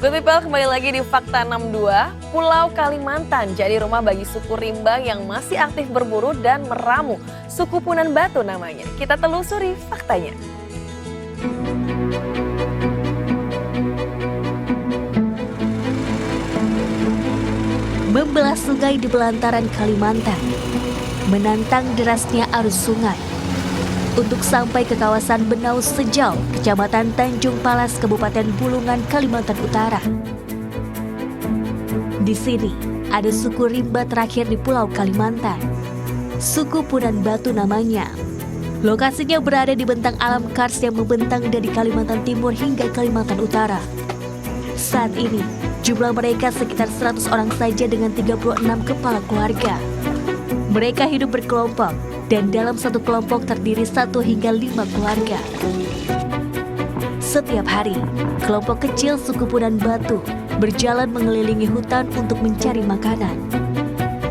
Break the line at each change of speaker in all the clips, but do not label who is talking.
Good people, kembali lagi di Fakta 62. Pulau Kalimantan jadi rumah bagi suku Rimbang yang masih aktif berburu dan meramu. Suku Punan Batu namanya. Kita telusuri faktanya.
Membelah sungai di belantaran Kalimantan, menantang derasnya arus sungai. Untuk sampai ke kawasan Benau Sejauh, Kecamatan Tanjung Palas, Kabupaten Bulungan, Kalimantan Utara. Di sini, ada suku rimba terakhir di Pulau Kalimantan. Suku Punan Batu namanya. Lokasinya berada di bentang alam kars yang membentang dari Kalimantan Timur hingga Kalimantan Utara. Saat ini, jumlah mereka sekitar 100 orang saja dengan 36 kepala keluarga. Mereka hidup berkelompok, dan dalam satu kelompok terdiri 1 hingga 5 keluarga. Setiap hari, kelompok kecil suku Punan Batu berjalan mengelilingi hutan untuk mencari makanan.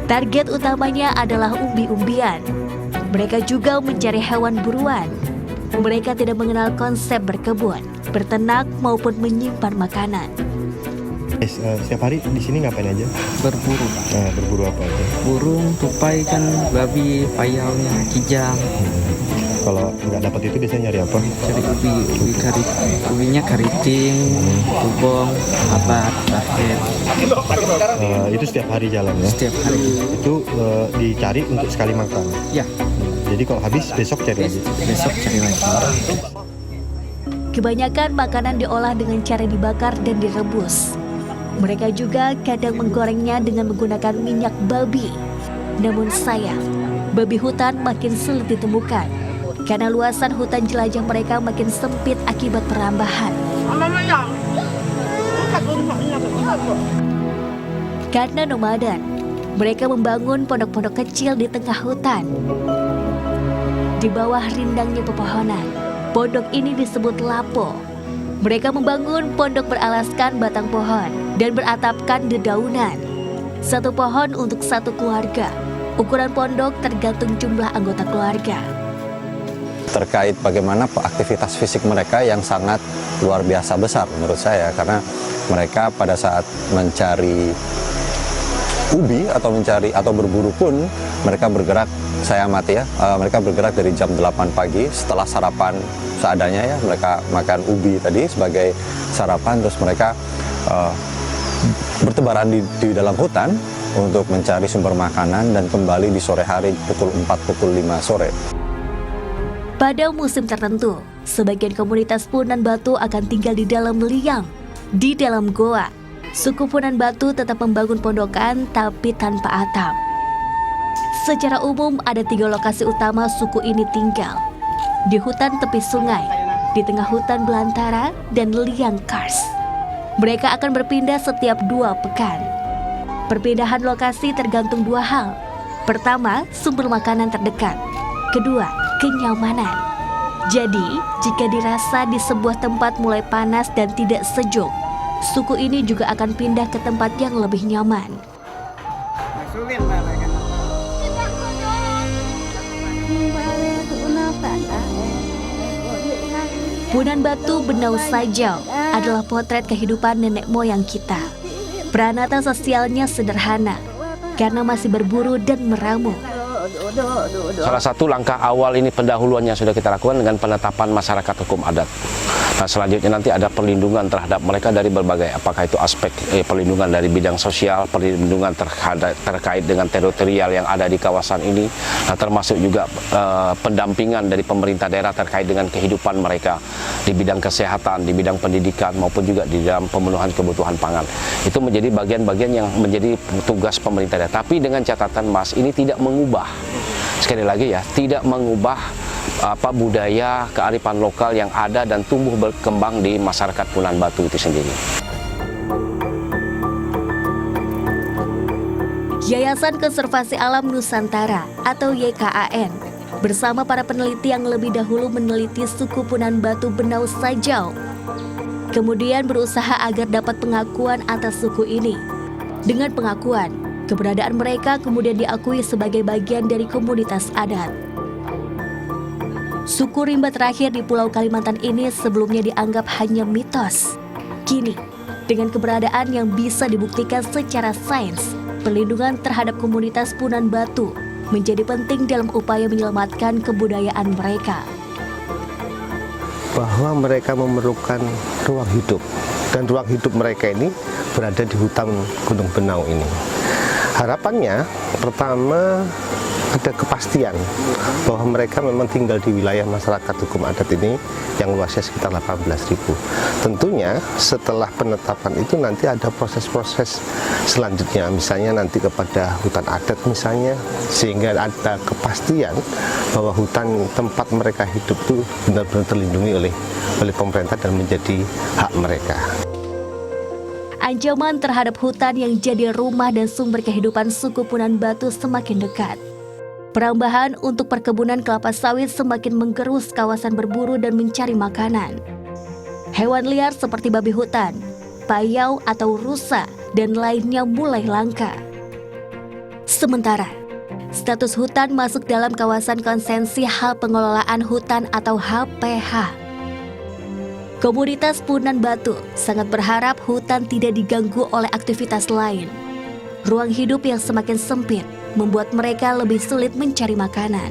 Target utamanya adalah umbi-umbian. Mereka juga mencari hewan buruan. Mereka tidak mengenal konsep berkebun, berternak maupun menyimpan makanan.
Setiap hari di sini ngapain aja?
Berburu.
Nah, berburu apa aja?
Burung, tupai, kan, babi, payaunya, kijang.
Kalau nggak dapat itu biasanya nyari apa?
Cari ubinya kariting, tubong, abat, basket.
Itu setiap hari jalan ya?
Setiap hari.
Itu dicari untuk sekali makan?
Ya.
Jadi kalau habis besok cari lagi?
Besok cari lagi.
Kebanyakan makanan diolah dengan cara dibakar dan direbus. Mereka juga kadang menggorengnya dengan menggunakan minyak babi. Namun sayang, babi hutan makin sulit ditemukan karena luasan hutan jelajah mereka makin sempit akibat perambahan. Karena nomaden, mereka membangun pondok-pondok kecil di tengah hutan. Di bawah rindangnya pepohonan, pondok ini disebut lapo. Mereka membangun pondok beralaskan batang pohon dan beratapkan dedaunan. Satu pohon untuk satu keluarga. Ukuran pondok tergantung jumlah anggota keluarga.
Terkait bagaimana aktivitas fisik mereka yang sangat luar biasa besar menurut saya, karena mereka pada saat mencari ubi atau berburu pun mereka bergerak, saya amati ya, mereka bergerak dari jam 8 pagi setelah sarapan seadanya ya, mereka makan ubi tadi sebagai sarapan, terus mereka bertebaran di dalam hutan untuk mencari sumber makanan dan kembali di sore hari pukul 4, pukul 5 sore.
Pada musim tertentu, sebagian komunitas Punan Batu akan tinggal di dalam liang, di dalam goa. Suku Punan Batu tetap membangun pondokan tapi tanpa atap. Secara umum ada 3 lokasi utama suku ini tinggal. Di hutan tepi sungai, di tengah hutan belantara, dan liang kars. Mereka akan berpindah setiap 2 pekan. Perpindahan lokasi tergantung 2 hal. Pertama, sumber makanan terdekat. Kedua, kenyamanan. Jadi, jika dirasa di sebuah tempat mulai panas dan tidak sejuk, suku ini juga akan pindah ke tempat yang lebih nyaman. Punan Batu Benau Sajau adalah potret kehidupan nenek moyang kita. Peranata sosialnya sederhana, karena masih berburu dan meramu.
Salah satu langkah awal ini pendahuluan yang sudah kita lakukan dengan penetapan masyarakat hukum adat. Nah, selanjutnya nanti ada perlindungan terhadap mereka dari berbagai, apakah itu aspek perlindungan dari bidang sosial, perlindungan terkait dengan teritorial yang ada di kawasan ini, nah, termasuk juga pendampingan dari pemerintah daerah terkait dengan kehidupan mereka di bidang kesehatan, di bidang pendidikan, maupun juga di dalam pemenuhan kebutuhan pangan. Itu menjadi bagian-bagian yang menjadi tugas pemerintah daerah. Tapi dengan catatan Mas, ini tidak mengubah, sekali lagi ya, tidak mengubah budaya kearifan lokal yang ada dan tumbuh berkembang di masyarakat Punan Batu itu sendiri.
Yayasan Konservasi Alam Nusantara atau YKAN bersama para peneliti yang lebih dahulu meneliti suku Punan Batu Benau Sajau, kemudian berusaha agar dapat pengakuan atas suku ini. Dengan pengakuan, keberadaan mereka kemudian diakui sebagai bagian dari komunitas adat. Suku rimba terakhir di Pulau Kalimantan ini sebelumnya dianggap hanya mitos. Kini, Dengan keberadaan yang bisa dibuktikan secara sains, perlindungan terhadap komunitas Punan Batu menjadi penting dalam upaya menyelamatkan kebudayaan mereka.
Bahwa mereka memerlukan ruang hidup, dan ruang hidup mereka ini berada di hutan Gunung Benau ini. Harapannya pertama ada kepastian bahwa mereka memang tinggal di wilayah masyarakat hukum adat ini yang luasnya sekitar 18.000. Tentunya setelah penetapan itu nanti ada proses-proses selanjutnya, misalnya nanti kepada hutan adat misalnya, sehingga ada kepastian bahwa hutan tempat mereka hidup itu benar-benar terlindungi oleh pemerintah dan menjadi hak mereka.
Ancaman terhadap hutan yang jadi rumah dan sumber kehidupan suku Punan Batu semakin dekat. Perambahan untuk perkebunan kelapa sawit semakin menggerus kawasan berburu dan mencari makanan. Hewan liar seperti babi hutan, payau atau rusa, dan lainnya mulai langka. Sementara, status hutan masuk dalam kawasan konsensi hal pengelolaan hutan atau HPH. Komunitas Punan Batu sangat berharap hutan tidak diganggu oleh aktivitas lain. Ruang hidup yang semakin sempit membuat mereka lebih sulit mencari makanan.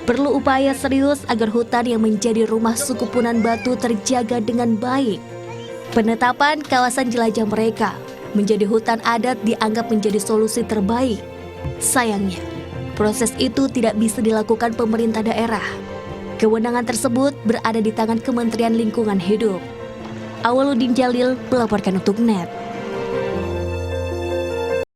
Perlu upaya serius agar hutan yang menjadi rumah suku Punan Batu terjaga dengan baik. Penetapan kawasan jelajah mereka menjadi hutan adat dianggap menjadi solusi terbaik. Sayangnya, proses itu tidak bisa dilakukan pemerintah daerah. Kewenangan tersebut berada di tangan Kementerian Lingkungan Hidup. Awaludin Jalil melaporkan untuk NET.